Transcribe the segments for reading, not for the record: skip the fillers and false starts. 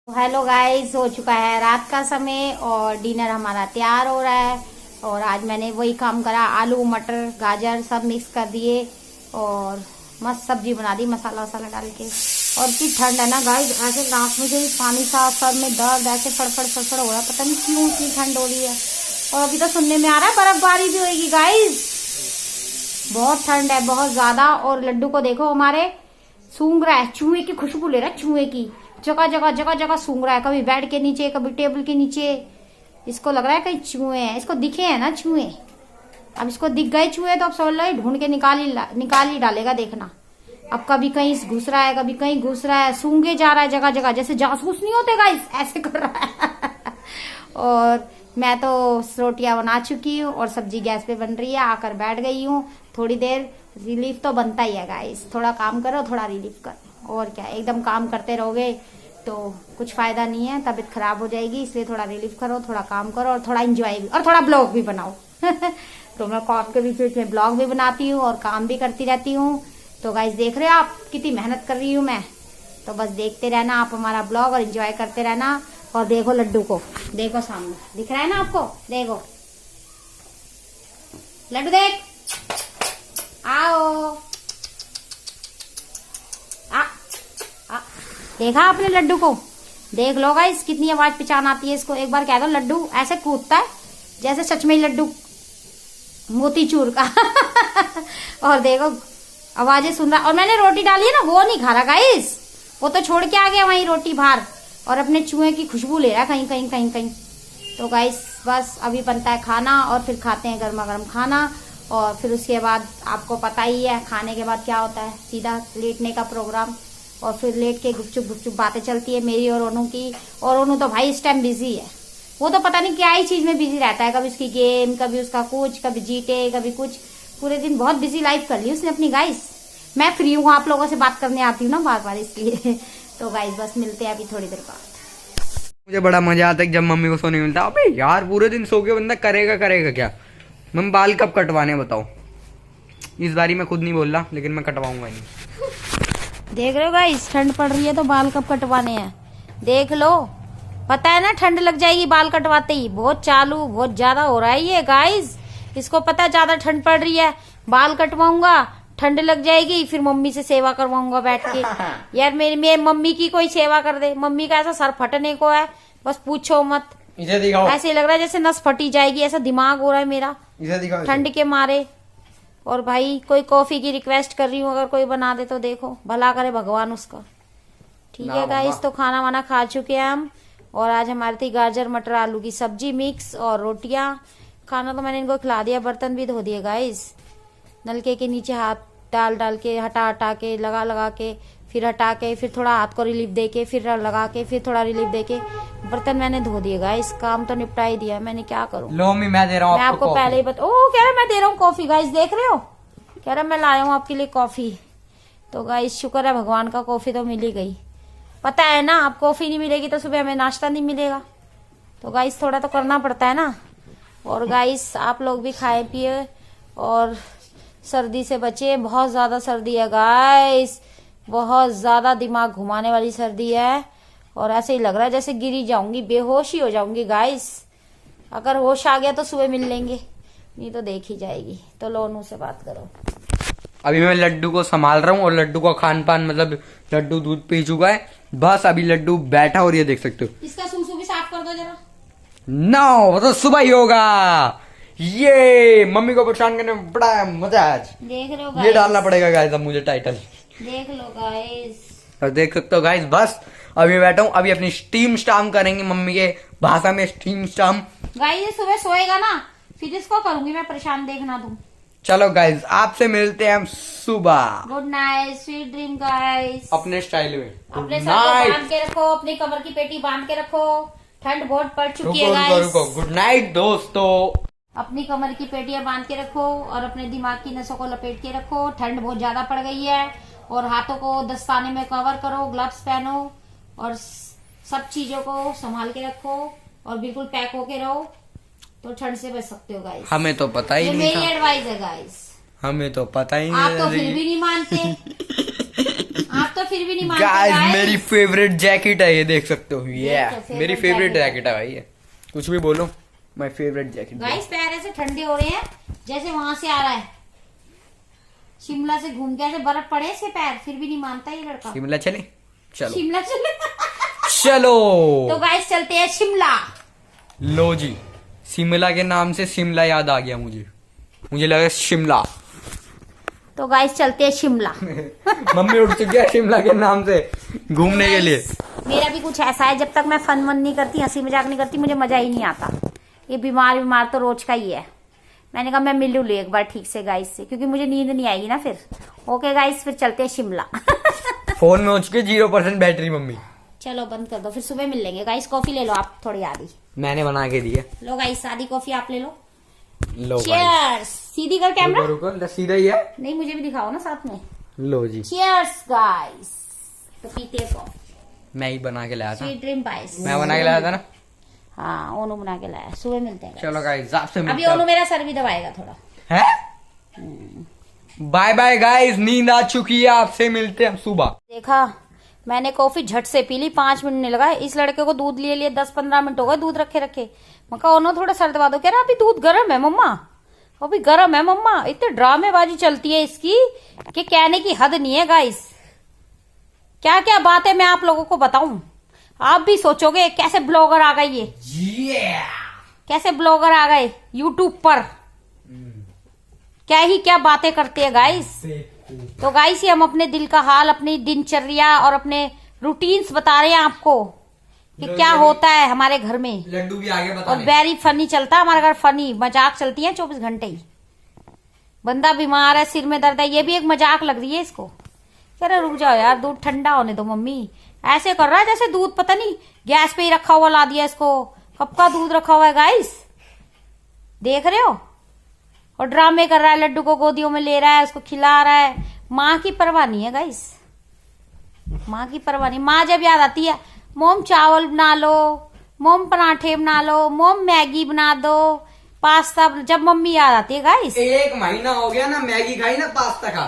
Hello guys, हो चुका है रात का समय और डिनर हमारा तैयार हो रहा है। और आज मैंने वही काम करा, आलू मटर गाजर सब मिक्स कर दिए और मस्त सब्जी बना दी मसाला वसाला डाल के। और इतनी ठंड है ना गाइस, ऐसे नाक में से पानी सा, सर में दर्द, ऐसे फड़फड़ फड़फड़ हो रहा है, पता नहीं क्यों इतनी ठंड हो रही है। और अभी तो सुनने में आ रहा है बर्फबारी भी होगी गाइस। बहुत ठंड है, बहुत ज्यादा। और लड्डू को देखो, हमारे सूंघ रहा है, चूहे की खुशबू ले रहा है, चूहे की। जगह जगह जगह जगह सूंघ रहा है, कभी बेड के नीचे कभी टेबल के नीचे। इसको लग रहा है कहीं चूहे हैं, इसको दिखे हैं ना चूहे। अब इसको दिख गए चूहे तो अब समझ लो ढूंढ के निकाल ही डालेगा, देखना। अब कभी कहीं घुस रहा है, कभी कहीं घुस रहा है, सूंघे जा रहा है जगह जगह, जैसे जासूस नहीं होते गाइस, ऐसे कर रहा है। और मैं तो रोटियां बना चुकी हूँ और सब्जी गैस पे बन रही है, आकर बैठ गई हूँ। थोड़ी देर रिलीफ तो बनता ही है गाइस, थोड़ा काम करो थोड़ा रिलीफ करो, और क्या। एकदम काम करते रहोगे तो कुछ फायदा नहीं है, तबीयत खराब हो जाएगी। इसलिए थोड़ा रिलीफ करो, थोड़ा काम करो और थोड़ा एंजॉय भी, और थोड़ा ब्लॉग भी बनाओ। तो मैं काम के बीच में ब्लॉग भी बनाती हूँ और काम भी करती रहती हूँ। तो गाइस देख रहे हो आप कितनी मेहनत कर रही हूँ मैं। तो बस देखते रहना आप हमारा ब्लॉग और एंजॉय करते रहना। और देखो लड्डू को, देखो सामने दिख रहा है ना आपको, देखो लड्डू देख, आओ आ, देखा आपने लड्डू को, देख लो गाइस कितनी आवाज पहचान आती है इसको। एक बार कह दो लड्डू ऐसे कूदता है जैसे सच में ही लड्डू मोतीचूर का। और देखो आवाजें सुन रहा। और मैंने रोटी डाली है ना, वो नहीं खा रहा गाइस, वो तो छोड़ के आ गया वहीं रोटी बाहर, और अपने चूहे की खुशबू ले रहा है कहीं कहीं कहीं कहीं। तो गाइस बस अभी बनता है खाना और फिर खाते हैं गर्मा गर्म खाना। और फिर उसके बाद आपको पता ही है खाने के बाद क्या होता है, सीधा लेटने का प्रोग्राम। और फिर लेट के गुपचुप बातें चलती है मेरी और ओनू की। और ओनू तो भाई इस टाइम बिजी है, वो तो पता नहीं क्या ही चीज में बिजी रहता है, कभी उसकी गेम, कभी उसका कुछ, कभी जीटे, कभी कुछ। पूरे दिन बहुत बिजी लाइफ कर ली उसने अपनी गाइस। मैं फ्री हूँ, आप लोगों से बात करने आती हूँ ना बार बार, इसलिए। तो गाइस बस मिलते हैं अभी थोड़ी देर बाद। मुझे बड़ा मजा आता है जब मम्मी को सोने मिलता है। अबे यार पूरे दिन सो के बंदा करेगा क्या। मम्मी बाल कब कटवाने बताओ। इस बारी मैं खुद नहीं बोल रहा, लेकिन मैं कटवाऊंगा नहीं। देख रहे हो गाइस, ठंड पड़ रही है तो बाल कब कटवाने हैं देख लो। पता है ना ठंड लग जाएगी बाल कटवाते ही। बहुत चालू, बहुत ज्यादा हो रहा है ये गाइस। इसको पता है ज्यादा ठंड पड़ रही है, बाल कटवाऊंगा, ठंड लग जाएगी, फिर मम्मी से सेवा करवाऊंगा बैठ के। यार मेरी मम्मी की कोई सेवा कर दे। मम्मी का ऐसा सर फटने को है, बस पूछो मत। इसे दिखाओ। ऐसे लग रहा है जैसे नस फटी जाएगी, ऐसा दिमाग हो रहा है मेरा इसे दिखाओ ठंड के मारे। और भाई कोई कॉफी की रिक्वेस्ट कर रही हूँ, अगर कोई बना दे तो देखो, भला करे भगवान उसका। ठीक है गाइस, तो खाना वाना खा चुके हैं हम। और आज हमारी थी गाजर मटर आलू की सब्जी मिक्स और रोटियां। खाना तो मैंने इनको खिला दिया, बर्तन भी धो दिए गाइस। नलके के नीचे हाथ डाल डाल के, हटा के, लगा के, फिर हटा के, फिर थोड़ा हाथ को रिलीफ दे के, फिर लगा के, फिर थोड़ा रिलीफ दे के बर्तन मैंने धो दिए गाइस। काम तो निपटा ही दिया मैंने, क्या करूं। लो मम्मी मैं दे रहा हूँ मैं आपको पहले ही ओ कह रहा मैं दे रहा हूँ कॉफी गाइस, देख रहे हो, कह रहा मैं लाया हूँ आपके लिए कॉफी। तो गाइस शुक्र है भगवान का, कॉफी तो मिल ही गई। पता है ना, अब कॉफी नहीं मिलेगी तो सुबह हमें नाश्ता नहीं मिलेगा। तो गाइस थोड़ा तो करना पड़ता है ना। और गाइस आप लोग भी खाए पिए और सर्दी से बचे। बहुत ज्यादा सर्दी है गाइस, बहुत ज्यादा दिमाग घुमाने वाली सर्दी है। और ऐसे ही लग रहा है जैसे गिरी जाऊंगी, बेहोश ही हो जाऊंगी गाइस। अगर होश आ गया तो सुबह मिल लेंगे, नहीं तो देख ही जाएगी। तो लोनू से बात करो। अभी मैं लड्डू को संभाल रहा हूँ और लड्डू का खान पान, मतलब लड्डू दूध पी चुका है, बस अभी लड्डू बैठा। और ये देख सकते हो, इसका सूसू भी साफ कर दो जरा। नो वो तो सुबह ही होगा। ये मम्मी को परेशान करने में बड़ा मजा है आज। देख रहे हो ये गाइस, डालना पड़ेगा गाइस अब मुझे टाइटल। देख लो गाइस, और देख सकते हो गाइस, बस अभी बैठा हूँ, अभी अपनी स्टीम स्टाम करेंगे, मम्मी के भाषा में स्टीम स्टाम। गाइस ये सुबह सोएगा ना, फिर इसको करूंगी मैं परेशान, देखना तुम। चलो गाइस आपसे मिलते हैं हम सुबह। Good night, sweet dream guys. अपने स्टाइल में अपने सर को बांध के रखो, अपनी कमर की पेटी बांध के रखो, ठंड बहुत पड़ चुकी है गाइस। रुको गुड नाइट दोस्तों। अपनी कमर की पेटियां बांध के रखो और अपने दिमाग की नसों को लपेट के रखो, ठंड बहुत ज्यादा पड़ गई है। और हाथों को दस्ताने में कवर करो, ग्लव्स पहनो और सब चीजों को संभाल के रखो और बिल्कुल पैक होके रहो, तो ठंड से बच सकते हो गाइस। हमें तो पता ही ये नहीं मेरी था। एडवाइस है गाइस। हमें तो पता ही आप नहीं तो था फिर भी नहीं मानते। आप तो फिर भी नहीं मानते गाइस guys। मेरी फेवरेट जैकेट है, ये देख सकते हो। ये तो favorite मेरी फेवरेट jacket जैकेट है भाई, ये कुछ भी बोलो, माय फेवरेट जैकेट। गाइस पैर ऐसे ठंडे हो रहे हैं जैसे वहां से आ रहा है शिमला से घूम के, ऐसे बर्फ पड़े इसके पैर, फिर भी नहीं मानता ये लड़का। शिमला चले, चलो शिमला चले चलो। तो गाइस चलते हैं शिमला। लो जी, शिमला के नाम से शिमला याद आ गया मुझे लगा शिमला। तो गाइस चलते हैं शिमला। मम्मी उठ चुकी है शिमला के नाम से घूमने के लिए। मेरा भी कुछ ऐसा है, जब तक मैं फन वन नहीं करती, हंसी मजाक नहीं करती, मुझे मजा ही नहीं आता। ये बीमार तो रोज का ही है। मैंने कहा मैं मिल लूँ एक बार ठीक से गाइस से, क्योंकि मुझे नींद नहीं आएगी ना फिर। ओके गाइस, फिर चलते हैं शिमला। फोन में हो चुके 0% बैटरी मम्मी। चलो बंद कर दो, फिर सुबह मिल लेंगे। गाइस कॉफी ले लो आप थोड़ी आधी। मैंने बना के दी है। लो गाइस आधी कॉफी आप ले लो। लो चीयर्स। सीधी कर कैमरा। रुको सीधा ही है। नहीं मुझे भी दिखाओ ना साथ में। लो जी, चीयर्स गाइस। तो पीते हैं कॉफी। मैं ही बना के लाया था। स्वीट ड्रीम बाइस। मैं बना के लाया था ना। हाँ ओनू बना के लाया। सुबह मिलते हैं। चलो गाइस, आपसे अभी मिलते ओनू मेरा सर भी दबाएगा थोड़ा। है। बाय बाय गाइस, नींद आ चुकी है, आपसे मिलते हैं सुबह। देखा मैंने कॉफी झट से पी ली, 5 मिनट नहीं लगा। इस लड़के को दूध लिए 10-15 मिनट हो गए दूध रखे रखे। मैं कहा ओनो थोड़ा सर दबा दो। कह रहा अभी दूध गर्म है मम्मा, अभी गर्म है मम्मा। इतने ड्रामेबाजी चलती है इसकी कि कहने की हद नहीं है गाइस। क्या क्या बातें मैं आप लोगों को बताऊं, आप भी सोचोगे कैसे ब्लॉगर आ गए ये। कैसे ब्लॉगर आ गए यूट्यूब पर, क्या ही क्या बातें करते हैं गाइस। तो गाइस ये हम अपने दिल का हाल, अपनी दिनचर्या और अपने रूटीन्स बता रहे हैं आपको कि क्या होता है हमारे घर में। लड्डू भी आगे बता। और वेरी फनी चलता है हमारे घर, फनी मजाक चलती है 24 घंटे ही। बंदा बीमार है, सिर में दर्द है, ये भी एक मजाक लग रही है इसको। कह रहे रुक जाओ यार, दूध ठंडा होने दो मम्मी। ऐसे कर रहा है जैसे दूध पता नहीं गैस पे ही रखा हुआ ला दिया इसको। कब का दूध रखा हुआ है गाइस, देख रहे हो। और ड्रामे कर रहा है, लड्डू को गोदियों में ले रहा है, उसको खिला रहा है। माँ की परवाह नहीं है गाइस, माँ की परवाह नहीं। माँ जब याद आती है, मोम चावल बना लो, मोम पराठे बना लो, मोम मैगी बना दो, पास्ता। जब मम्मी याद आती है गाइस। 1 महीना हो गया ना मैगी खाई ना पास्ता खा।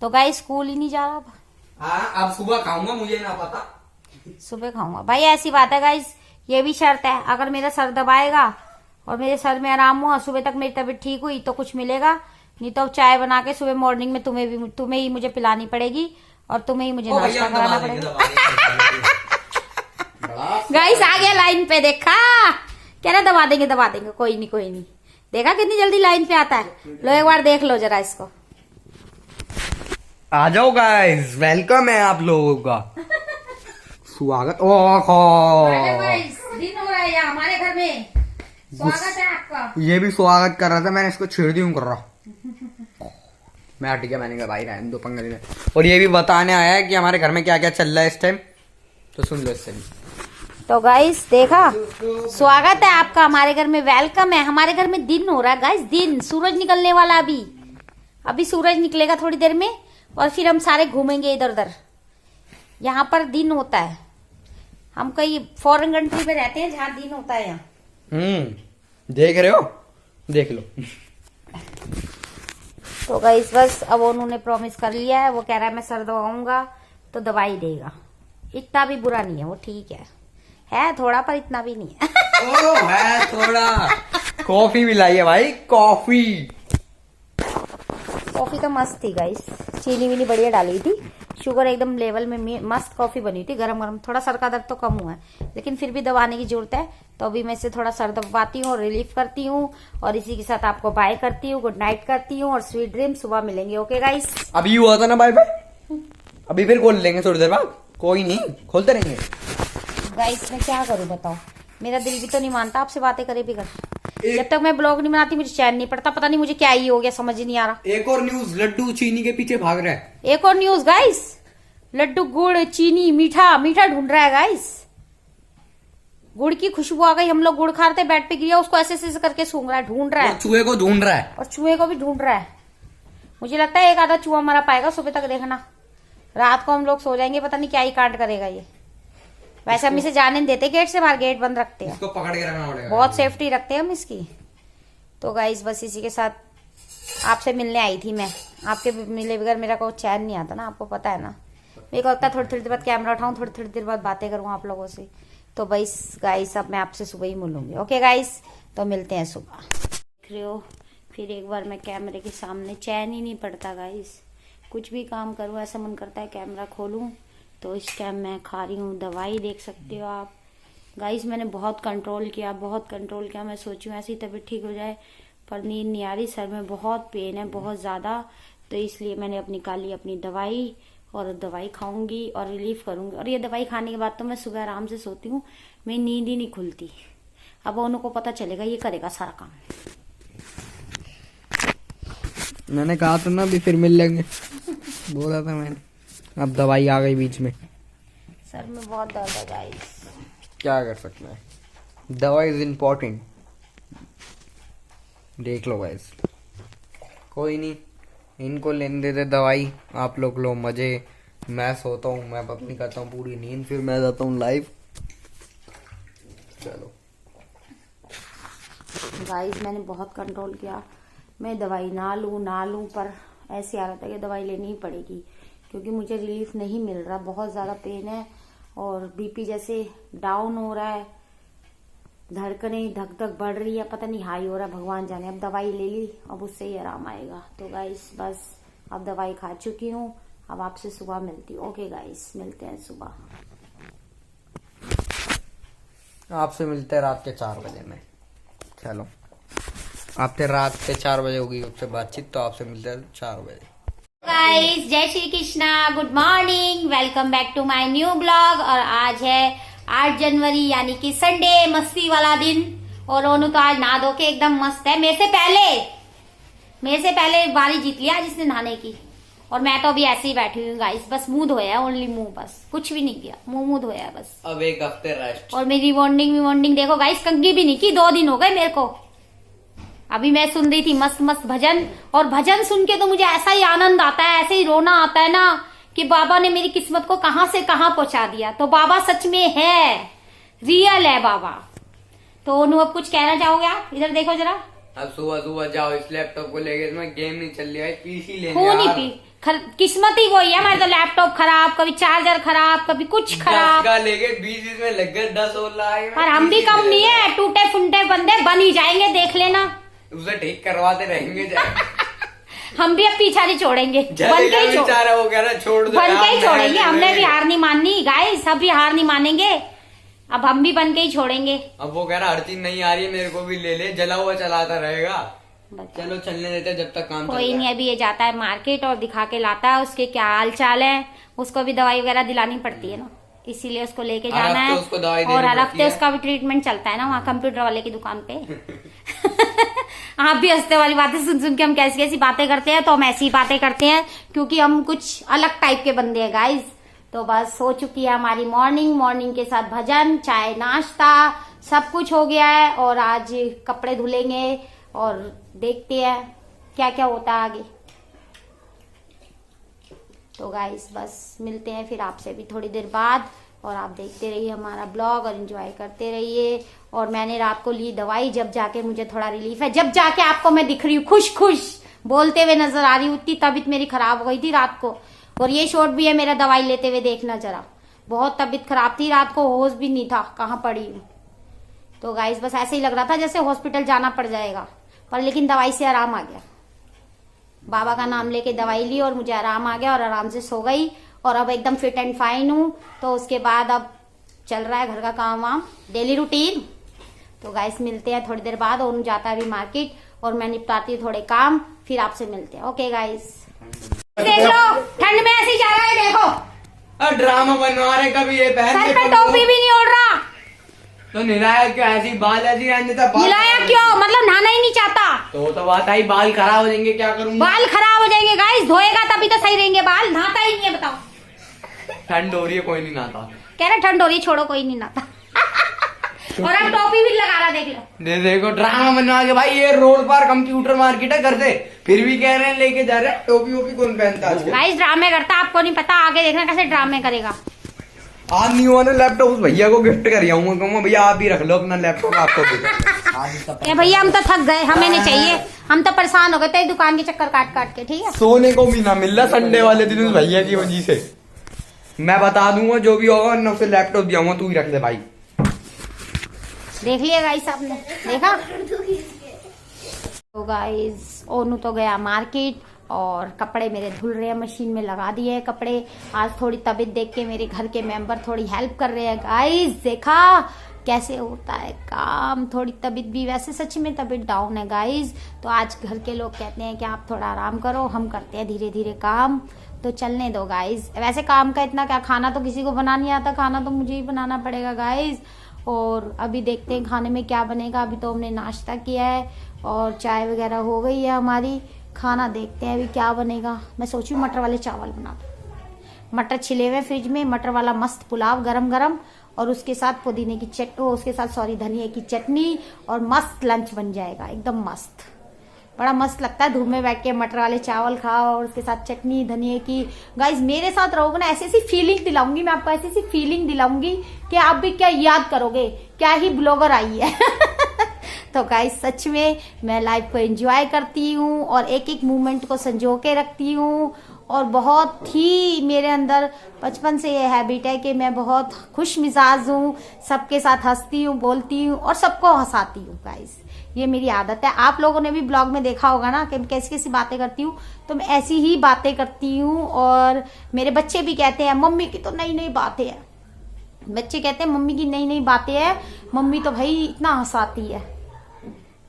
तो गाइस स्कूल ही नहीं जा रहा। हाँ अब सुबह खाऊंगा, मुझे ना पता। सुबह खाऊंगा भाई, ऐसी बात है गाइस। ये भी शर्त है, अगर मेरा सर दबाएगा और मेरे सर में आराम हुआ, सुबह तक मेरी तबीयत ठीक हुई तो कुछ मिलेगा, नहीं तो चाय बना के सुबह मॉर्निंग में तुम्हें ही मुझे पिलानी पड़ेगी और तुम्हें ही मुझे नाश्ता कराना पड़ेगा। गाइस आ गया लाइन पे, देखा कह रहा दबा देंगे। कोई नहीं। देखा कितनी जल्दी लाइन पे आता है। लो एक बार देख लो जरा इसको। आ जाओ गाइस, वेलकम है आप लोगों का। स्वागत। दिन हो रहा है यहाँ हमारे घर में, स्वागत है आपका। ये भी स्वागत कर रहा था, मैंने इसको छेड़ दी हूँ कर रहा। मैं हट गया, मैंने कहा भाई रहने दो पंगा लेने। और ये भी बताने आया है कि हमारे घर में क्या क्या चल रहा है इस टाइम, तो सुन लो इससे भी। तो गाइस देखा, स्वागत है आपका हमारे घर में, वेलकम है। हमारे घर में दिन हो रहा है गाइस, दिन। सूरज निकलने वाला अभी सूरज निकलेगा थोड़ी देर में और फिर हम सारे घूमेंगे इधर उधर। यहाँ पर दिन होता है। हम कहीं फॉरेन कंट्री में रहते हैं जहाँ दिन होता है यहाँ। देख रहे हो, देख लो। तो गाइस बस अब उन्होंने प्रॉमिस कर लिया है, वो कह रहा है मैं सर दबाऊंगा तो दवाई देगा। इतना भी बुरा नहीं है वो, ठीक है थोड़ा, पर इतना भी नहीं है। ओ है थोड़ा। कॉफी भी लाई है भाई, कॉफी तो मस्त थी गाइस, चीनी वीनी बढ़िया डाली थी, शुगर एकदम लेवल में, मस्त कॉफी बनी थी, गरम गरम। थोड़ा सर का दर्द तो कम हुआ है, लेकिन फिर भी दबाने की जरूरत है। तो अभी मैं इसे थोड़ा सर दबाती हूँ और रिलीफ करती हूँ, और इसी के साथ आपको बाय करती हूँ, गुड नाइट करती हूँ, और स्वीट ड्रीम। सुबह मिलेंगे। ओके गाइस, अभी हुआ था ना बाय बाय, अभी फिर खोल लेंगे थोड़ी देर बाद। कोई नहीं, खोलते रहेंगे। गाइस मैं क्या करूँ बताओ, मेरा दिल भी तो नहीं मानता आपसे बातें करे बिगर। जब तक मैं ब्लॉग नहीं बनाती मुझे चैन नहीं पड़ता। पता नहीं मुझे क्या ही हो गया, समझ ही नहीं आ रहा। एक और न्यूज, लड्डू चीनी के पीछे भाग रहा है। एक और न्यूज गाइस, लड्डू गुड़ चीनी मीठा ढूंढ रहा है गाइस। गुड़ की खुशबू आ गई, हम लोग गुड़ खा रहे थे, बेड पे गिरा, उसको ऐसे ऐसे करके सूंघ रहा है, ढूंढ रहा है। चूहे को ढूंढ रहा है, और चूहे को भी ढूंढ रहा है। मुझे लगता है एक आधा चूहा मरा पाएगा सुबह तक, देखना। रात को हम लोग सो जाएंगे, पता नहीं क्या ही कांड करेगा ये। वैसे हम इसे जाने नहीं देते गेट से बाहर, गेट बंद रखते हैं, इसको पकड़ के रखना पड़ेगा, बहुत सेफ्टी रखते हैं हम इसकी। तो गाइस बस इसी के साथ आपसे मिलने आई थी मैं। आपके मिले बगैर मेरा को चैन नहीं आता ना, आपको पता है ना। मेरे को लगता है थोड़ी थोड़ी देर बाद कैमरा उठाऊं, थोड़ी थोड़ी देर बाद बातें करूं आप लोगों से। तो बस गाइस अब मैं आपसे सुबह ही मिलूंगी। ओके गाइस, तो मिलते हैं सुबह। देख रहे हो, फिर एक बार मैं कैमरे के सामने, चैन ही नहीं पड़ता गाइस। कुछ भी काम करूं ऐसा मन करता है कैमरा खोलूं। तो इस टाइम मैं खा रही हूँ दवाई, देख सकते हो आप गाइस। मैंने बहुत कंट्रोल किया, बहुत कंट्रोल किया। मैं सोची हूँ ऐसी तबीयत ठीक हो जाए, पर नींद नहीं आ रही, सर में बहुत पेन है, बहुत ज़्यादा। तो इसलिए मैंने अपनी निकाली अपनी दवाई, और दवाई खाऊंगी और रिलीफ करूंगी। और ये दवाई खाने के बाद तो मैं सुबह आराम से सोती हूँ, मेरी नींद ही नहीं खुलती। अब उनको पता चलेगा, ये करेगा सारा काम। मैंने कहा था ना अभी फिर मिल लेंगे, बोला था मैंने। अब दवाई आ गई बीच में। सर में बहुत दर्द है गाइस, क्या कर सकते हैं, दवाई इज इम्पोर्टेंट। देख लो गाइस, कोई नहीं, इनको लेने देते दवाई, आप लोग लो मजे। मैं सोता हूँ, मैं अपनी करता हूँ पूरी नींद, फिर मैं जाता हूँ लाइव। चलो गाइस, मैंने बहुत कंट्रोल किया। मैं दवाई ना लूं, पर ऐसी हालत है कि दवाई लेनी ही पड़ेगी, क्योंकि मुझे रिलीफ नहीं मिल रहा। बहुत ज़्यादा पेन है और बीपी जैसे डाउन हो रहा है, धड़कनें धक धक बढ़ रही है, पता नहीं हाई हो रहा है, भगवान जाने। अब दवाई ले ली, अब उससे ही आराम आएगा। तो गाइस बस अब दवाई खा चुकी हूँ, अब आपसे सुबह मिलती हूँ। ओके गाइस, मिलते हैं सुबह। आपसे मिलते हैं रात के 4 बजे में। चलो, आपसे रात के 4 बजे होगी उससे बातचीत, तो आपसे मिलते हैं 4 बजे। गाइस, जय Shri Krishna, good morning, welcome back to my new blog. और आज है 8 जनवरी, यानी कि संडे, मस्ती वाला दिन। और ओनू तो आज नहा धो के एकदम मस्त है। मेरे से पहले बारी जीत लिया जिसने नहाने की। और मैं तो अभी ऐसे ही बैठी हुई हूँ गाइस, बस मुंह धोया, ओनली मुंह, बस कुछ भी नहीं किया, मुंह धोया बस। अब एक हफ्ते रेस्ट। और मेरी रिवॉन्डिंग देखो गाइस, कंघी भी नहीं की, 2 दिन हो गए मेरे को। अभी मैं सुन रही थी मस्त मस्त भजन, और भजन सुन के तो मुझे ऐसा ही आनंद आता है, ऐसे ही रोना आता है ना, कि बाबा ने मेरी किस्मत को कहां से कहां पहुंचा दिया। तो बाबा सच में है, रियल है बाबा। तो ओनू, अब कुछ कहना चाहोगे आप? इधर देखो जरा। अब सुबह जाओ इस लैपटॉप को लेके, इसमें गेम नहीं चल रहा है, पीसी लेने खून ही पी, किस्मत ही वही है। हमारे तो लैपटॉप खराब, कभी चार्जर खराब, कभी कुछ खराब, लेके 20 इसमें लग गए, 10 और लाए। पर हम भी कम नहीं है, टूटे फुंटे बंदे बन ही जाएंगे, देख लेना। उसे ठीक करवाते रहेंगे। हम भी अब पीछा नहीं छोड़ेंगे, बन के ही छोड़ दो, बन के ही छोड़ेंगे। हमने भी हार नहीं माननी गाइस, सब भी हार नहीं मानेंगे, अब हम भी बन के ही छोड़ेंगे। अब वो कह रहा हर चीज नहीं आ रही है, मेरे को भी ले ले, जला हुआ चलाता रहेगा। चलो चलने देते जब तक काम कोई नहीं। अभी ये जाता है मार्केट और दिखा के लाता है उसके क्या हाल चाल है। उसको भी दवाई वगैरह दिलानी पड़ती है ना, इसीलिए उसको लेके जाना है। और हर हफ्ते उसका भी ट्रीटमेंट चलता है ना वहाँ कंप्यूटर वाले की दुकान पे। आप भी हंसते वाली बातें सुन सुन के हम कैसी कैसी बातें करते हैं, तो हम ऐसी बातें करते हैं क्योंकि हम कुछ अलग टाइप के बंदे हैं गाइस। तो बस हो चुकी है हमारी मॉर्निंग के साथ भजन, चाय, नाश्ता, सब कुछ हो गया है। और आज कपड़े धुलेंगे और देखते हैं क्या क्या होता है आगे। तो गाइस बस मिलते हैं फिर आपसे भी थोड़ी देर बाद, और आप देखते रहिए हमारा ब्लॉग और एंजॉय करते रहिए। और मैंने रात को ली दवाई, जब जाके मुझे थोड़ा रिलीफ है, जब जाके आपको मैं दिख रही हूँ खुश बोलते हुए नजर आ रही हूँ। इतनी तबीयत मेरी खराब हो गई थी रात को। और ये शॉट भी है मेरा दवाई लेते हुए, देखना जरा। बहुत तबीयत खराब थी रात को, होश भी नहीं था, कहाँ पड़ी हूँ। तो गाइस बस ऐसे ही लग रहा था जैसे हॉस्पिटल जाना पड़ जाएगा, पर लेकिन दवाई से आराम आ गया। बाबा का नाम लेके दवाई ली और मुझे आराम आ गया और आराम से सो गई। और अब एकदम फिट एंड फाइन हूँ। तो उसके बाद अब चल रहा है घर का काम वाम, डेली रूटीन। तो गाइस मिलते हैं थोड़ी देर बाद। और जाता है अभी मार्केट और मैं निपटाती हूँ थोड़े काम, फिर आपसे मिलते हैं। ओके गाइस, देख लो ठंड में ऐसे ही जा रहा है, देखो ड्रामा बनवा रहे। कभी ये पहन सर पे टोपी भी नहीं ओढ़ रहा, तो निराया क्यों? ऐसी बाल ऐसी रहने था, मिलाया क्यों? मतलब नहाना ही नहीं चाहता। तो बात आई, बाल खराब हो जाएंगे, क्या करूँगा? बाल खराब हो जाएंगे गाइस, धोएगा तभी तो सही रहेंगे बाल, नहाता ही नहीं है। बताओ, ठंड हो रही है, कोई नहीं नहाता। कह रहे ठंड हो रही है, छोड़ो कोई नहीं नहाता। और अब टोपी भी लगा रहा, देख लो। देखो ड्रामा बनवा के, भाई ये रोड पर कंप्यूटर मार्केट है, घर से फिर भी कह रहे हैं लेके जा रहे हैं। टोपी वोपी कौन पहनता है? गाइस ड्रामे करता, आपको नहीं पता, आगे देखना कैसे ड्रामे करेगा। आज न्यू वाला लैपटॉप उस भैया को गिफ्ट कर आऊंगा, कहूंगा भैया आप भी रख लो अपना लैपटॉप, आपको भी ये भैया हम तो थक गए, हमें नहीं चाहिए, हम तो परेशान हो गए तेरी दुकान के चक्कर काट काट के। ठीक है, सोने को भी ना मिल रहा संडे वाले दिन उस भैया की वजह से। मैं बता दूंगा जो भी होगा, वरना उसे लैपटॉप दिया तू ही रख ले भाई। देख लिया गाइस, आपने देखा? तो गाइस ओनू तो गया मार्केट और कपड़े मेरे धुल रहे हैं, मशीन में लगा दिए हैं कपड़े। आज थोड़ी तबीयत देख के मेरे घर के मेंबर थोड़ी हेल्प कर रहे हैं गाइस। देखा कैसे होता है काम, थोड़ी तबीयत भी, वैसे सच में तबीयत डाउन है गाइस। तो आज घर के लोग कहते हैं कि आप थोड़ा आराम करो, हम करते हैं धीरे धीरे काम, तो चलने दो गाइस। वैसे काम का इतना क्या, खाना तो किसी को बनाना नहीं आता, खाना तो मुझे ही बनाना पड़ेगा गाइस। और अभी देखते हैं खाने में क्या बनेगा। अभी तो हमने नाश्ता किया है और चाय वगैरह हो गई है हमारी, खाना देखते हैं अभी क्या बनेगा। मैं सोचू मटर वाले चावल बना दूं, मटर छिले हुए फ्रिज में, मटर वाला मस्त पुलाव गरम गरम, और उसके साथ पुदीने की उसके साथ धनिया की चटनी, और मस्त लंच बन जाएगा एकदम मस्त। बड़ा मस्त लगता है धूप में बैठ के मटर वाले चावल खाओ और उसके साथ चटनी धनिया की। गाइज मेरे साथ रहोगे ना, ऐसी ऐसी फीलिंग दिलाऊंगी मैं आपको, ऐसी ऐसी फीलिंग दिलाऊंगी कि आप भी क्या याद करोगे, क्या ही ब्लॉगर आई है। तो गाइज सच में मैं लाइफ को एंजॉय करती हूँ और एक एक मोमेंट को संजो के रखती हूँ, और बहुत ही मेरे अंदर बचपन से ये हैबिट है कि मैं बहुत खुश मिजाज हूँ, सबके साथ हंसती हूँ, बोलती हूँ और सबको हंसाती हूँ गाइज। ये मेरी आदत है। आप लोगों ने भी ब्लॉग में देखा होगा ना कि कैसी कैसी बातें करती हूँ, तो मैं ऐसी ही बातें करती हूँ। और मेरे बच्चे भी कहते हैं मम्मी की तो नई नई बातें हैं, बच्चे कहते हैं मम्मी की नई नई बातें हैं, मम्मी तो भाई इतना हंसाती है।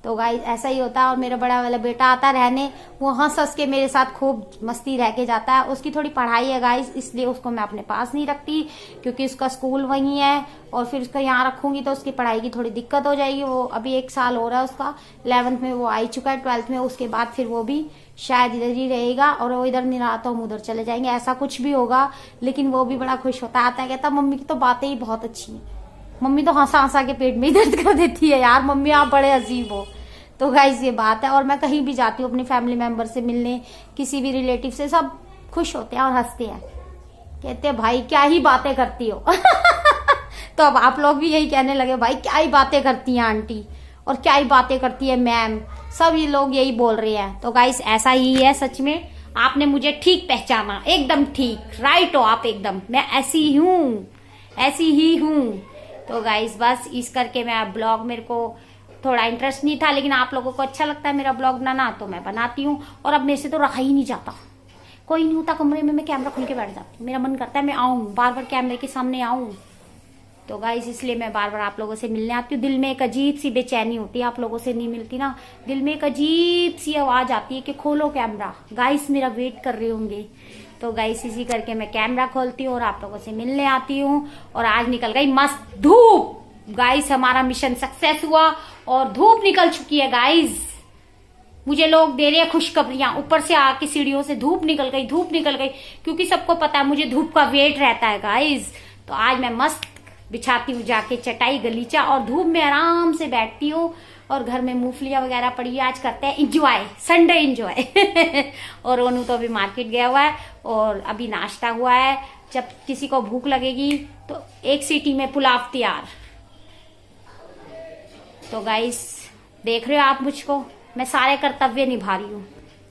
तो गाइस ऐसा ही होता है। और मेरा बड़ा वाला बेटा आता रहने, वो हंस हंस के मेरे साथ खूब मस्ती रह के जाता है। उसकी थोड़ी पढ़ाई है गाइस, इसलिए उसको मैं अपने पास नहीं रखती, क्योंकि उसका स्कूल वहीं है और फिर उसका यहाँ रखूंगी तो उसकी पढ़ाई की थोड़ी दिक्कत हो जाएगी। वो अभी 1 साल हो रहा है उसका, 11th में वो आ चुका है, 12th में उसके बाद फिर वो भी शायद इधर ही रहेगा, और वो इधर नहीं रहा तो हम उधर चले जाएंगे, ऐसा कुछ भी होगा। लेकिन वो भी बड़ा खुश होता आता है, कहता मम्मी की तो बातें ही बहुत अच्छी है, मम्मी तो हंसा हंसा के पेट में ही दर्द कर देती है, यार मम्मी आप बड़े अजीब हो। तो गाइस ये बात है। और मैं कहीं भी जाती हूँ अपनी फैमिली मेंबर से मिलने, किसी भी रिलेटिव से, सब खुश होते हैं और हंसते हैं, कहते हैं भाई क्या ही बातें करती हो। तो अब आप लोग भी यही कहने लगे भाई क्या ही बातें करती हैं आंटी, और क्या ही बातें करती है मैम, सब ये लोग यही बोल रहे हैं। तो गाइस ऐसा ही है, सच में आपने मुझे ठीक पहचाना, एकदम ठीक, राइट हो आप एकदम, मैं ऐसी हूँ, ऐसी ही हूँ। तो गाइस बस इस करके मैं ब्लॉग, मेरे को थोड़ा इंटरेस्ट नहीं था, लेकिन आप लोगों को अच्छा लगता है मेरा ब्लॉग बनाना, तो मैं बनाती हूँ। और अब मेरे से तो रहा ही नहीं जाता, कोई नहीं होता कमरे में, मैं कैमरा खोल के बैठ जाती हूँ, मेरा मन करता है मैं आऊँ बार बार कैमरे के सामने आऊँ। तो गाइस इसलिए मैं बार बार आप लोगों से मिलने आती हूँ। दिल में एक अजीब सी बेचैनी होती है, आप लोगों से नहीं मिलती ना, दिल में एक अजीब सी आवाज आती है कि खोलो कैमरा, गाइस मेरा वेट कर रहे होंगे। तो गाइस इसी करके मैं कैमरा खोलती हूँ और आप लोगों से मिलने आती हूँ। और आज निकल गई मस्त धूप गाइस, हमारा मिशन सक्सेस हुआ और धूप निकल चुकी है गाइस। मुझे लोग दे रहे हैं खुशखबरियां, ऊपर से आके सीढ़ियों से धूप निकल गई, धूप निकल गई, क्योंकि सबको पता है मुझे धूप का वेट रहता है गाइस। तो आज मैं मस्त बिछाती हूँ जाके चटाई गलीचा और धूप में आराम से बैठती हूँ, और घर में मूंगफलियां वगैरह पड़ी है, आज करते हैं इंजॉय, संडे इंजॉय। और ओनू तो अभी मार्केट गया हुआ है और अभी नाश्ता हुआ है। जब किसी को भूख लगेगी तो 1 सीटी में पुलाव तैयार। तो गाइस देख रहे हो आप मुझको, मैं सारे कर्तव्य निभा रही हूँ,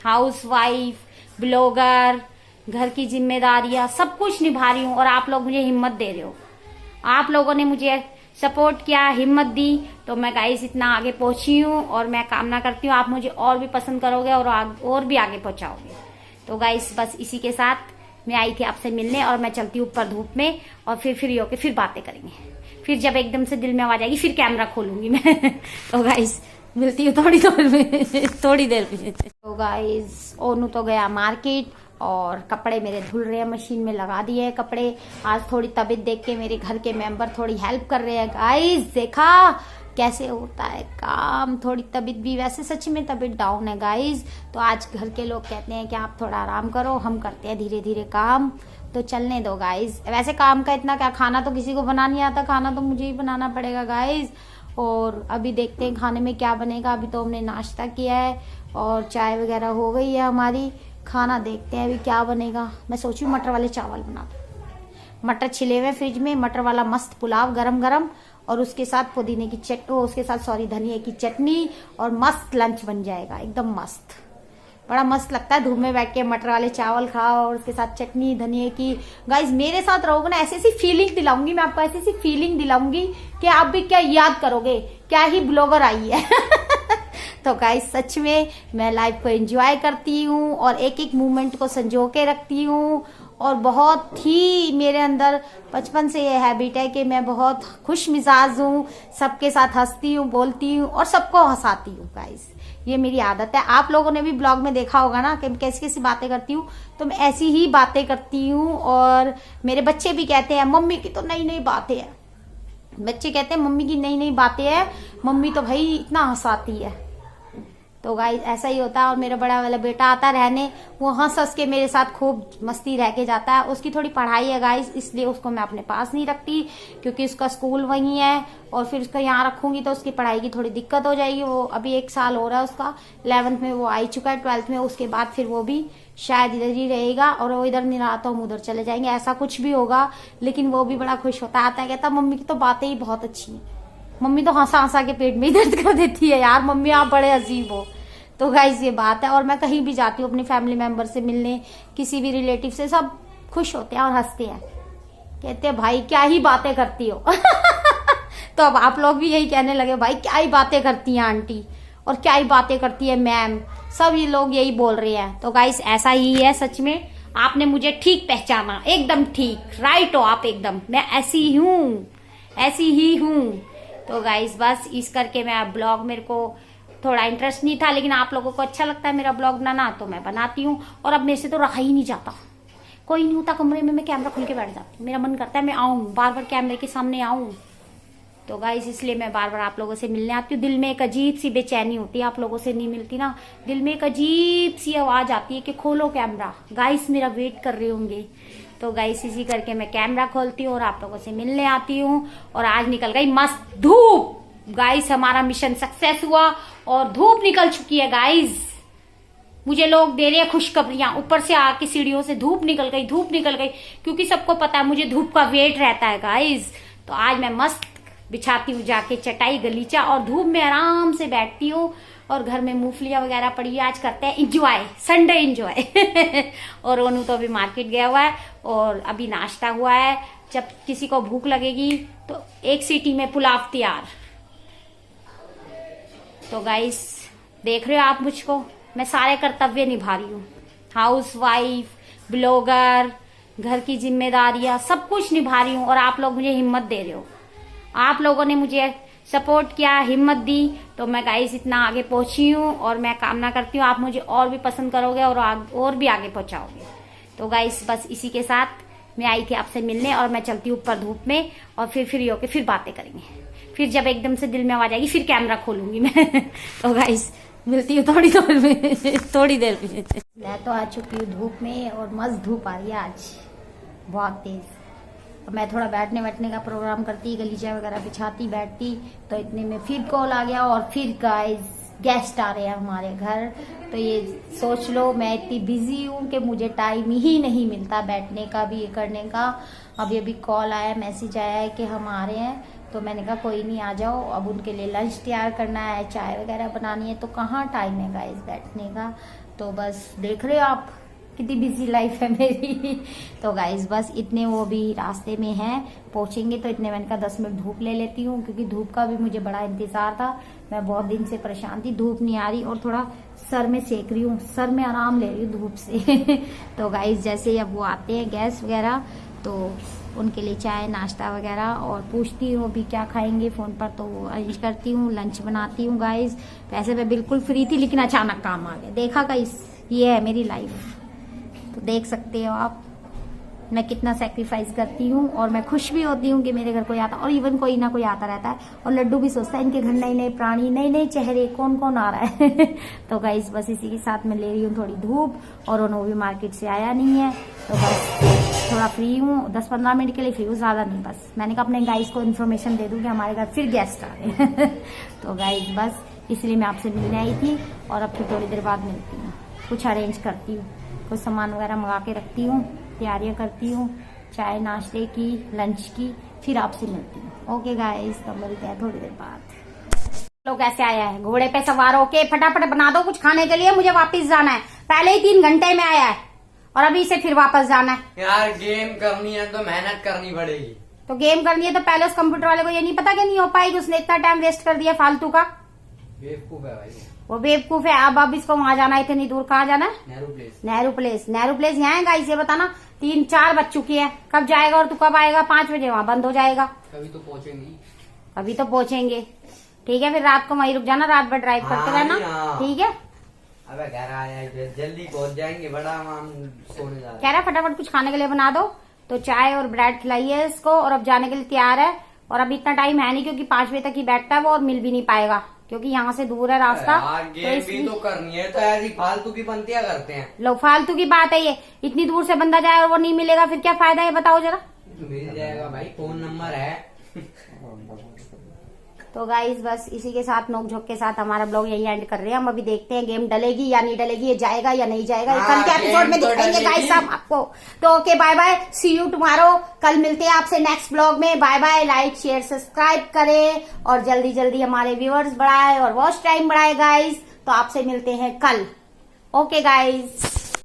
हाउस वाइफ, ब्लॉगर, घर की जिम्मेदारियां सब कुछ निभा रही हूँ। और आप लोग मुझे हिम्मत दे रहे हो, आप लोगों ने मुझे सपोर्ट किया, हिम्मत दी, तो मैं गाइस इतना आगे पहुंची हूँ। और मैं कामना करती हूँ आप मुझे और भी पसंद करोगे और भी आगे पहुंचाओगे। तो गाइस बस इसी के साथ मैं आई थी आपसे मिलने, और मैं चलती हूँ ऊपर धूप में, और फिर फ्री होके फिर बातें करेंगे। फिर जब एकदम से दिल में आवाज आएगी फिर कैमरा खोलूंगी मैं। तो गाइस मिलती हूँ थोड़ी देर में, थोड़ी देर में। तो गाइस ओनू तो गया मार्केट और कपड़े मेरे धुल रहे हैं, मशीन में लगा दिए हैं कपड़े। आज थोड़ी तबीयत देख के मेरे घर के मेंबर थोड़ी हेल्प कर रहे हैं गाइस। देखा कैसे होता है काम, थोड़ी तबीयत भी, वैसे सच में तबीयत डाउन है गाइस। तो आज घर के लोग कहते हैं कि आप थोड़ा आराम करो, हम करते हैं धीरे धीरे काम, तो चलने दो गाइस। वैसे काम का इतना क्या, खाना तो किसी को बनाना नहीं आता, खाना तो मुझे ही बनाना पड़ेगा गाइस। और अभी देखते हैं खाने में क्या बनेगा। अभी तो हमने नाश्ता किया है और चाय वगैरह हो गई है हमारी, खाना देखते हैं अभी क्या बनेगा। मैं सोचू मटर वाले चावल बना दूं, मटर छिले हुए फ्रिज में, मटर वाला मस्त पुलाव गरम गरम, और उसके साथ पुदीने की उसके साथ धनिया की चटनी, और मस्त लंच बन जाएगा, एकदम मस्त। बड़ा मस्त लगता है धूप में बैठ के मटर वाले चावल खाओ और उसके साथ चटनी धनिया की। गाइज मेरे साथ रहोगे ना, ऐसी ऐसी फीलिंग दिलाऊंगी मैं आपको, ऐसी ऐसी फीलिंग दिलाऊंगी कि आप भी क्या याद करोगे, क्या ही ब्लॉगर आई है। तो गाइज सच में मैं लाइफ को एंजॉय करती हूँ और एक एक मोमेंट को संजो के रखती हूँ, और बहुत ही मेरे अंदर बचपन से ये हैबिट है कि मैं बहुत खुश मिजाज हूँ, सबके साथ हंसती हूँ, बोलती हूँ और सबको हंसाती हूँ। गाइज ये मेरी आदत है। आप लोगों ने भी ब्लॉग में देखा होगा ना कि कैसी कैसी बातें करती हूँ, तो मैं ऐसी ही बातें करती हूँ। और मेरे बच्चे भी कहते हैं मम्मी की तो नई नई बातें हैं, बच्चे कहते हैं मम्मी की नई नई बातें हैं, मम्मी तो भाई इतना हंसाती है। तो गाइस ऐसा ही होता है। और मेरा बड़ा वाला बेटा आता रहने, वो हंस हंस के मेरे साथ खूब मस्ती रह के जाता है। उसकी थोड़ी पढ़ाई है गाइस, इसलिए उसको मैं अपने पास नहीं रखती, क्योंकि उसका स्कूल वहीं है और फिर उसको यहाँ रखूंगी तो उसकी पढ़ाई की थोड़ी दिक्कत हो जाएगी। वो अभी 1 साल हो रहा है उसका, 11th में वो आ चुका है, 12th में उसके बाद फिर वो भी शायद इधर ही रहेगा और वो इधर नहीं रहा तो हम उधर चले जाएंगे, ऐसा कुछ भी होगा। लेकिन वो भी बड़ा खुश होता आता है, कहता मम्मी की तो बातें ही बहुत अच्छी है, मम्मी तो हंसा हंसा के पेट में ही दर्द कर देती है, यार मम्मी आप बड़े अजीब हो। तो गाइस ये बात है। और मैं कहीं भी जाती हूँ अपनी फैमिली मेंबर से मिलने, किसी भी रिलेटिव से, सब खुश होते हैं और हंसते हैं, कहते हैं भाई क्या ही बातें करती हो। तो अब आप लोग भी यही कहने लगे भाई क्या ही बातें करती हैं आंटी, और क्या ही बातें करती है मैम, सब ये लोग यही बोल रहे हैं। तो गाइस ऐसा ही है, सच में आपने मुझे ठीक पहचाना, एकदम ठीक, राइट हो आप एकदम, मैं ऐसी हूँ, ऐसी ही हूँ। तो गाइस बस इस करके मैं अब ब्लॉग, मेरे को थोड़ा इंटरेस्ट नहीं था, लेकिन आप लोगों को अच्छा लगता है मेरा ब्लॉग बनाना, तो मैं बनाती हूँ। और अब मेरे से तो रहा ही नहीं जाता, कोई नहीं होता कमरे में, मैं कैमरा खोल के बैठ जाती हूँ, मेरा मन करता है मैं आऊँ, बार बार कैमरे के सामने आऊँ। तो गाइस इसलिए मैं बार बार आप लोगों से मिलने आती हूँ। दिल में एक अजीब सी बेचैनी होती है, आप लोगों से नहीं मिलती ना, दिल में एक अजीब सी आवाज आती है कि खोलो कैमरा, गाइस मेरा वेट कर रहे होंगे। तो गाइस इसी करके मैं कैमरा खोलती हूँ और आप लोगों से मिलने आती हूँ। और आज निकल गई मस्त धूप, गाइस हमारा मिशन सक्सेस हुआ और धूप निकल चुकी है। गाइस मुझे लोग दे रहे हैं खुशखबरियां, ऊपर से आके सीढ़ियों से धूप निकल गई, धूप निकल गई, क्योंकि सबको पता है मुझे धूप का वेट रहता है गाइस। तो आज मैं मस्त बिछाती हूँ जाके चटाई गलीचा और धूप में आराम से बैठती हूँ। और घर में मूंगफलियां वगैरह पड़ी है, आज करते हैं इंजॉय, संडे इंजॉय। और रोनू तो अभी मार्केट गया हुआ है और अभी नाश्ता हुआ है। जब किसी को भूख लगेगी तो 1 सीटी में पुलाव तैयार। तो गाइस देख रहे हो आप मुझको, मैं सारे कर्तव्य निभा रही हूँ, हाउस वाइफ, ब्लॉगर, घर की जिम्मेदारियां, सब कुछ निभा रही हूँ। और आप लोग मुझे हिम्मत दे रहे हो, आप लोगों ने मुझे सपोर्ट किया, हिम्मत दी, तो मैं गाइस इतना आगे पहुंची हूँ। और मैं कामना करती हूँ आप मुझे और भी पसंद करोगे और भी आगे पहुंचाओगे। तो गाइस बस इसी के साथ मैं आई थी आपसे मिलने, और मैं चलती हूँ ऊपर धूप में, और फिर फ्री होके फिर बातें करेंगे। फिर जब एकदम से दिल में आवाज आएगी फिर कैमरा खोलूंगी मैं। तो गाइस मिलती हूँ थोड़ी देर में, थोड़ी देर में। मैं तो आ चुकी हूँ धूप में और मस्त धूप आ रही है आज, बहुत तेज। मैं थोड़ा बैठने का प्रोग्राम करती, गलीचा वगैरह बिछाती, बैठती, तो इतने में फिर कॉल आ गया और फिर गाइस गेस्ट आ रहे हैं हमारे घर। तो ये सोच लो मैं इतनी बिजी हूँ कि मुझे टाइम ही नहीं मिलता बैठने का भी, ये करने का। अब ये भी कॉल आया, मैसेज आया है कि हम आ रहे हैं, तो मैंने कहा कोई नहीं आ जाओ। अब उनके लिए लंच तैयार करना है, चाय वगैरह बनानी है, तो कहाँ टाइम है गाइस बैठने का। तो बस देख रहे हो आप कितनी बिजी लाइफ है मेरी। तो गाइस बस इतने, वो भी रास्ते में हैं, पहुंचेंगे तो इतने, मैंने कहा 10 मिनट धूप ले लेती हूँ, क्योंकि धूप का भी मुझे बड़ा इंतजार था। मैं बहुत दिन से परेशान थी, धूप नहीं आ रही, और थोड़ा सर में सेक रही हूँ, सर में आराम ले रही हूँ धूप से। तो गाइस जैसे ही अब वो आते हैं गैस वगैरह, तो उनके लिए चाय नाश्ता वगैरह, और पूछती हूँ अभी क्या खाएंगे फ़ोन पर, तो वो अरेंज करती हूँ, लंच बनाती हूँ। गाइस वैसे मैं बिल्कुल फ्री थी, लेकिन अचानक काम आ गया। देखा गाइस ये है मेरी लाइफ, तो देख सकते हो आप मैं कितना सेक्रीफाइस करती हूँ। और मैं खुश भी होती हूँ कि मेरे घर कोई आता, और इवन कोई ना कोई आता रहता है। और लड्डू भी सोचता है इनके घर नए नए प्राणी, नए नए चेहरे, कौन कौन आ रहा है। तो गाइस बस इसी के साथ मैं ले रही हूँ थोड़ी धूप, और वो भी मार्केट से आया नहीं है, तो बस थोड़ा फ्री हूँ, 10-15 मिनट के लिए फ्री हूँ, ज़्यादा नहीं। बस मैंने कहा अपने गाइस को इन्फॉर्मेशन दे दूँ कि हमारे घर फिर गेस्ट आ रहे हैं। तो गाइस बस इसलिए मैं आपसे मिलने आई थी, और अब फिर थोड़ी देर बाद मिलती हूँ, कुछ अरेंज करती हूँ, कुछ सामान वगैरह मंगा के रखती हूँ, तैयारियां करती हूँ, चाय नाश्ते की, लंच की, फिर आपसे मिलती हूँ। ओके गाइस, तो मिलते हैं थोड़ी देर बाद। लोग कैसे आया है, घोड़े पे सवार होके फटाफट बना दो कुछ खाने के लिए, मुझे वापस जाना है। पहले ही 3 घंटे में आया है और अभी से फिर वापस जाना है। यार गेम करनी है तो मेहनत करनी पड़ेगी। तो गेम करनी है तो पहले उस कंप्यूटर वाले को ये नहीं पता कि नहीं हो पाएगी, उसने इतना टाइम वेस्ट कर दिया फालतू का। बेवकूफ है भाई वो बेवकूफ है। अब इसको वहां जाना है, इतनी दूर। कहाँ जाना है? नेहरू प्लेस। नेहरू प्लेस यहाँ है गाइस, ये बताना 3-4 बज चुकी है। कब जाएगा और तू कब आएगा? 5 बजे वहां बंद हो जाएगा। कभी तो पहुंचेंगे। अभी तो पहुंचेंगे। ठीक है, फिर रात को वहीं रुक जाना, रात भर ड्राइव करते रहना। हाँ। ठीक है, अबे घर आया जल्दी पहुंच जाएंगे, बड़ा हम सोने जा रहे कह रहा फटाफट कुछ खाने के लिए बना दो। तो चाय और ब्रेड खिलाइए इसको, और अब जाने के लिए तैयार है। और अब इतना टाइम है नहीं, क्योंकि 5 बजे तक ही बैठता है वो, और मिल भी नहीं पाएगा क्योंकि यहाँ से दूर है रास्ता। यार गेम भी तो करनी है, तो ऐसी फालतू की बनतियां करते हैं। लो, फालतू की बात है ये। इतनी दूर से बंदा जाए और वो नहीं मिलेगा, फिर क्या फायदा है बताओ जरा। मिल जाएगा भाई, फोन नंबर है। तो गाइस बस इसी के साथ, नोक झोंक के साथ हमारा ब्लॉग यही एंड कर रहे हैं। हम अभी देखते हैं गेम डलेगी या नहीं डलेगी, ये जाएगा या नहीं जाएगा, ये कल के एपिसोड में दिखाएंगे गाइस हम आपको। तो okay, bye bye, see you tomorrow. कल मिलते हैं आपसे नेक्स्ट ब्लॉग में। Bye bye, like share subscribe करें और जल्दी जल्दी हमारे व्यूअर्स बढ़ाए और वॉच टाइम बढ़ाए गाइस। तो आपसे मिलते हैं कल। Okay guys.